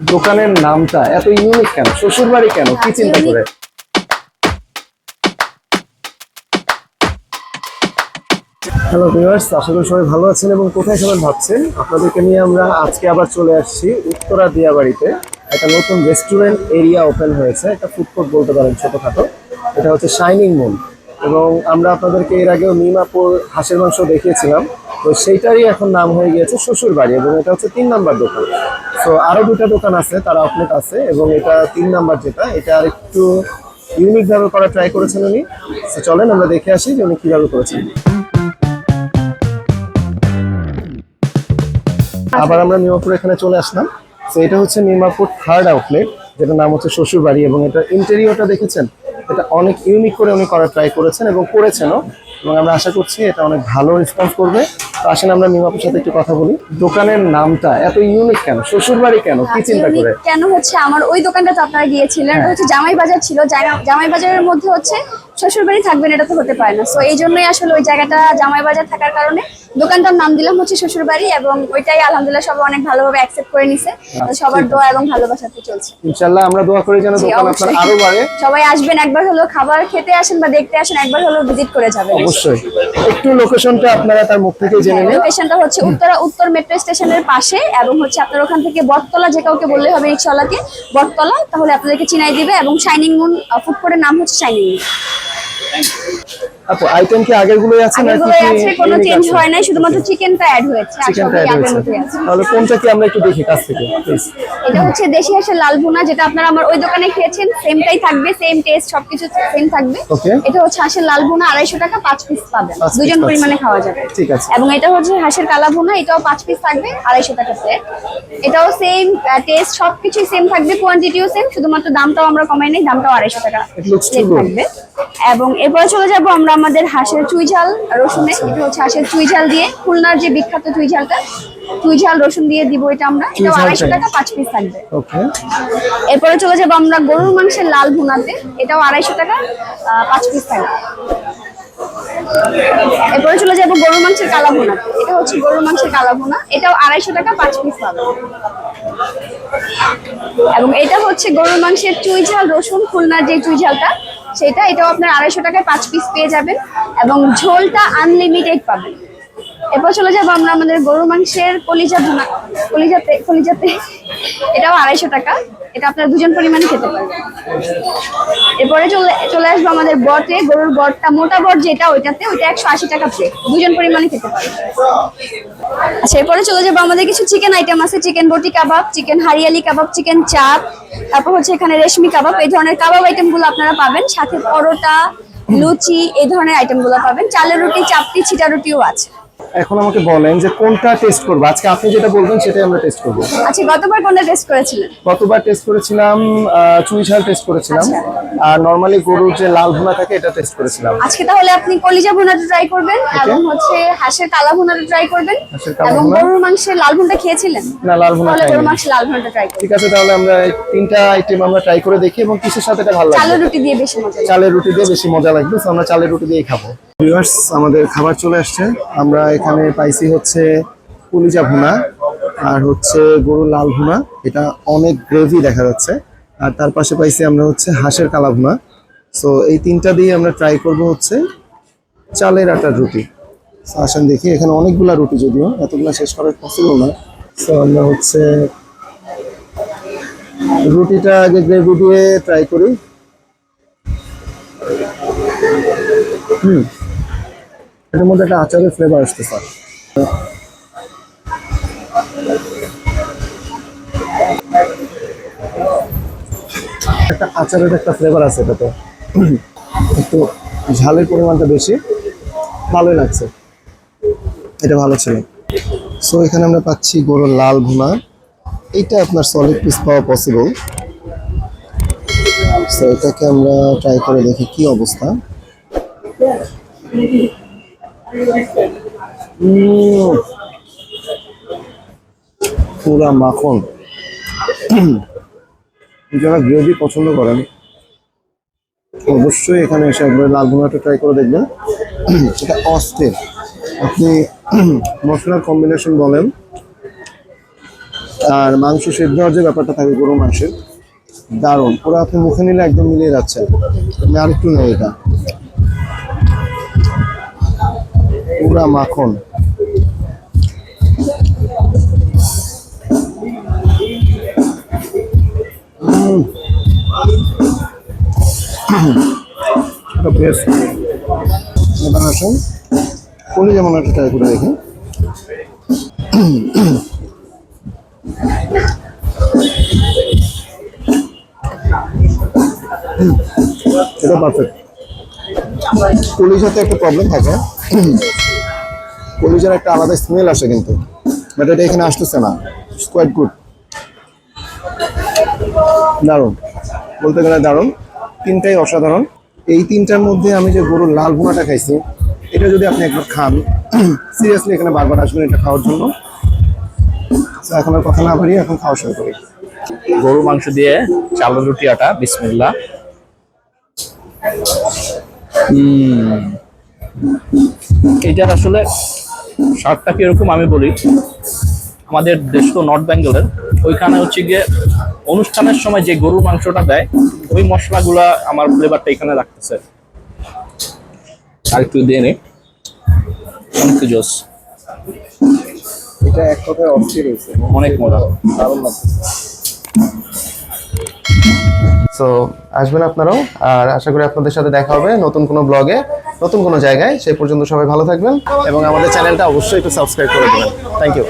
দোকানের নামটা এত ইউনিক কেন? শ্বশুর বাড়ি কেন? কি চিন্তা করে? হ্যালো ভিউয়ার্স, আশা করি সবাই ভালো আছেন এবং কোথায় সবাই ভাবছেন। আপনাদেরকে নিয়ে আমরা আজকে আবার চলে আসছি উত্তরা দিয়াবাড়িতে। একটা নতুন রেস্টুরেন্ট এরিয়া ওপেন হয়েছে, একটা ফুড কোর্ট বলতে পারেন ছোটখাটো। এটা হচ্ছে শাইনিং মুন। এবং আমরা আপনাদেরকে এর আগেও মিমাপুর হাঁসের মাংস দেখিয়েছিলাম, তো সেইটারই এখন নাম হয়ে গিয়েছে শ্বশুর বাড়ি এবং এটা হচ্ছে 3 নাম্বার দোকান। তো আরো 2টা দোকান আছে, তার আউটলেট আছে এবং এটা 3 নাম্বার যেটা, এটা আর একটু ইউনিক ভাবে করা ট্রাই করেছেন উনি। তো চলেন আমরা দেখে আসি যে উনি কিভাবে করেছেন। আবার আমরা মিমাপুর এখানে চলে আসলাম। তো এটা হচ্ছে মিমাপুর 3rd আউটলেট, যেটার নাম হচ্ছে শ্বশুর বাড়ি এবং এটা ইন্টেরিয়রটা দেখেছেন, এটা অনেক ইউনিক করে উনি করা ট্রাই করেছেন এবং করেছেনও, এবং আমরা আশা করছি এটা অনেক ভালো রেসপন্স করবে। তো আসেন আমরা মিমাপুর সাথে একটু কথা বলি। দোকানের নামটা এত ইউনিক কেন? শ্বশুর বাড়ি কেন? কি চিন্তা করে? কেন হচ্ছে আমার ওই দোকানটা তো আপনারা গিয়েছিলেন, এটা হচ্ছে জামাই বাজার ছিল। জামাই বাজারের মধ্যে হচ্ছে শ্বশুর বাড়ি থাকবেন, এটা তো হতে পারে না। সো এই জন্যই আসলে ওই জায়গাটা জামাই বাজার থাকার কারণে দোকানটার নাম দিলাম হচ্ছে শ্বশুর বাড়ি, এবং ওইটাই আলহামদুলিল্লাহ সবাই অনেক ভালোভাবে অ্যাকসেপ্ট করে নিছে। সবার দোয়া এবং ভালোবাসাতে চলছে। ইনশাআল্লাহ আমরা দোয়া করি যেন দোকান আপনার আরো বাড়ে। সবাই আসবেন, একবার হলো খাবার খেতে আসেন বা দেখতে আসেন, একবার হলো ভিজিট করে যাবেন। অবশ্যই। একটু লোকেশনটা আপনারা তার মুখ থেকে জেনে নিন। লোকেশনটা হচ্ছে উত্তর মেট্রো স্টেশনের পাশে, এবং হচ্ছে আপনার ওখান থেকে বটতলা, যে কাউকে বললে হবে রিকশাওয়ালাকে বটতলা, তাহলে আপনাদেরকে চিনাই দিবে। এবং শাইনিং মুন ফুড কোর্টের নাম হচ্ছে শাইনিং মুন। আপু আইটেম কি আগের গুলোই আছে নাকি আগেরগুলোই আছে, কোনো চেঞ্জ হয় নাই, শুধুমাত্র চিকেনটা অ্যাড হয়েছে। আর চিকেনটা সবই অ্যাড আগের হয়েছে? মতোই আছে। তাহলে কোনটা কি আমরা একটু দেখি কাছ থেকে প্লিজ। এটা হচ্ছে দেশি হাঁসের লাল ভুনা, যেটা আপনারা আমার ওই দোকানে খেয়েছেন, সেমটাই থাকবে, সেম টেস্ট, সবকিছু সেম থাকবে। এটা হচ্ছে হাঁসের লাল ভুনা, 250 টাকা 5 পিস পাবেন, দুজন পরিমাণে খাওয়া যাবে। ঠিক আছে। এবং এটা হচ্ছে হাঁসের কালা ভুনা, এটাও 5 পিস থাকবে, 250 টাকা প্লেট। এটাও সেম টেস্ট, সবকিছুই সেম থাকবে, কোয়ান্টিটিও সেম, শুধুমাত্র দামটাও আমরা কমাই নাই, দামটাও 250 টাকা প্লেট থাকবে। এবং এরপরে চলে যাব আমরা আমাদের হাঁসের চুই ঝাল রসুনে। এটা হচ্ছে হাঁসের চুই ঝাল দিয়ে, খুলনার যে বিখ্যাত চুই ঝালটা, চুই ঝাল রসুন দিয়ে দিব এটা আমরা। এটা 250 টাকা 5 পিস থাকবে। ওকে। এরপরে চলে যাব আমরা গরুর মাংসের লাল ভুনাতে, এটাও 250 টাকা 5 পিস থাকবে। এরপরে চলে যাব গরুর মাংসের কালা ভুনা, এটা হচ্ছে গরুর মাংসের কালা ভুনা, এটাও 250 টাকা 5 পিস পাবে। এবং এটা হচ্ছে গরুর মাংসের চুই ঝাল রসুন, খুলনার যে চুই ঝালটা সেটা, এটাও আপনার 250 টাকায় 5 পিস পেয়ে যাবেন, এবং ঝোলটা আনলিমিটেড পাবেন। এরপর চলে যাবো আমরা আমাদের গরুর মাংসের কলিজা ভুনা, কলিজাতে এটাও 250 টাকা, এটা আপনারা দুজন পরিমাণে খেতে পারবেন। এরপরে চলে আসবো আমাদের বটে, গরুর বটটা, মোটা বট যেটা, ওইটা 180 টাকা প্লেট, দুজন পরিমাণে খেতে পারবেন। আচ্ছা, এরপরে চলে যাবো আমাদের কিছু চিকেন আইটেম আছে, চিকেন বটি কাবাব, চিকেন হারিয়ালি কাবাব, চিকেন চাপ, তারপর হচ্ছে এখানে রেশমি কাবাব। এই ধরনের কাবাব আইটেম গুলো আপনারা পাবেন, সাথে পরোটা, লুচি, এই ধরনের আইটেম গুলো পাবেন। চালের রুটি, চাপটি, ছিটা রুটিও আছে। এখন আমাকে বলেন যে কোনটা টেস্ট করব আজকে? আপনি যেটা বলবেন সেটাই আমরা টেস্ট করব। আচ্ছা, গতবার কোনটা টেস্ট করেছিলেন? গতবার টেস্ট করেছিলাম চুই ঝাল টেস্ট করেছিলাম, আর নরমালি গরুর যে লাল ভুনা থাকে এটা টেস্ট করেছিলাম। আজকে তাহলে আপনি কলিজা ভুনাটা ট্রাই করবেন, এবং হচ্ছে হাঁসের কালা ভুনাটা ট্রাই করবেন। এবং গরুর মাংসের লাল ভুনাটা খেয়েছিলেন? না, লাল ভুনা তাহলে গরুর মাংসের লাল ভুনাটা ট্রাই করুন। ঠিক আছে, তাহলে আমরা এই 3টা আইটেম আমরা ট্রাই করে দেখি এবং কিসের সাথে এটা ভালো লাগবে। চালের রুটি দিয়ে বেশি মজা লাগবে। চালের রুটি দিয়ে বেশি মজা লাগবে, তো আমরা চালের রুটি দিয়েই খাবো। ভিউয়ার্স, আমাদের খাবার চলে আসছে। আমরা এখানে পাইছি হচ্ছে কলিজা ভুনা আর হচ্ছে গরুর লাল ভুনা, এটা অনেক গ্রেভি দেখা যাচ্ছে। আর তার পাশে পাইছি আমরা হচ্ছে হাঁসের কালা ভুনা। সো এই 3টা দিয়ে আমরা ট্রাই করব হচ্ছে চালের আটার রুটি। আসেন দেখি, এখানে অনেকগুলা রুটি, যদিও এতগুলা শেষ করা পসিবল না। সো আমরা হচ্ছে রুটিটা আগে গ্রেভি দিয়ে ট্রাই করি। এটার মধ্যে একটা আচারের ফ্লেভার আসতেছে। একটা আচারের একটা ফ্লেভার আছে এটাতে, একটু ঝালের পরিমাণটা বেশি, ভালোই লাগছে, এটা ভালো ছিল। সো এখানে আমরা পাচ্ছি গরুর লাল ভুনা, এইটা আপনার সলিড পিস পাওয়া পসিবল। সো এটাকে আমরা ট্রাই করে দেখি কি অবস্থা। পুরা মাখন। যারা গ্রেভি পছন্দ করেন অবশ্যই এখানে এসে একবার লাল ভুনাটা ট্রাই করে দেখবেন, এটা অস্থির। আপনি মশলার কম্বিনেশন বলেন, আর মাংস সেদ্ধ হওয়ার যে ব্যাপারটা থাকে গরুর মাংসের, দারুণ। পুরো আপনি মুখে নিলে একদম মিলিয়ে যাচ্ছে। আমি আরেকটু নেই, এটা পুরা মাখন। বেস্ট। এবার আসুন কলি যেমন একটা ট্রাই করে দেখি। এটা পারফেক্ট। কলিজাতে একটা প্রবলেম থাকে, কলিজার একটা আলাদা স্মেল আসে, কিন্তু বাট এটা এখানে আসতেছে না। ইটস কোয়াইট গুড, দারুণ, বলতে গেলে দারুণ। তিনটাই অসাধারণ। এই তিনটার মধ্যে আমি যে গরুর লাল ভুনাটা খাইছি, এটা যদি আপনি একবার খান, সিরিয়াসলি এখানে বারবার আসবেন এটা খাওয়ার জন্য। তো এখন আর কথা না বাড়িয়ে এখন খাওয়া শুরু করি। গরু মাংস দিয়ে চালের রুটি আটা, বিসমিল্লাহ। এটার আসলে স্বাদটা কিরকম আমি বলি। আমাদের দেশ তো নর্থ বেঙ্গলের, ওইখানে হচ্ছে গিয়ে অনুষ্ঠানের সময় যে গরুর মাংসটা দেয়, ওই মশলাগুলা আমার ফ্লেভারটা এখানে রাখতেছে। আর একটু দিয়ে নে, অনেক জোস, এটা এক কথায় অস্থির হয়েছে, অনেক মজা। দারুণ লাগছে। সো আসবেন আপনারাও, আর আশা করি আপনাদের সাথে দেখা হবে নতুন কোনো ব্লগে, নতুন কোনো জায়গায়। সেই পর্যন্ত সবাই ভালো থাকবেন এবং আমাদের চ্যানেলটা অবশ্যই একটু সাবস্ক্রাইব করে দেবেন। Thank you.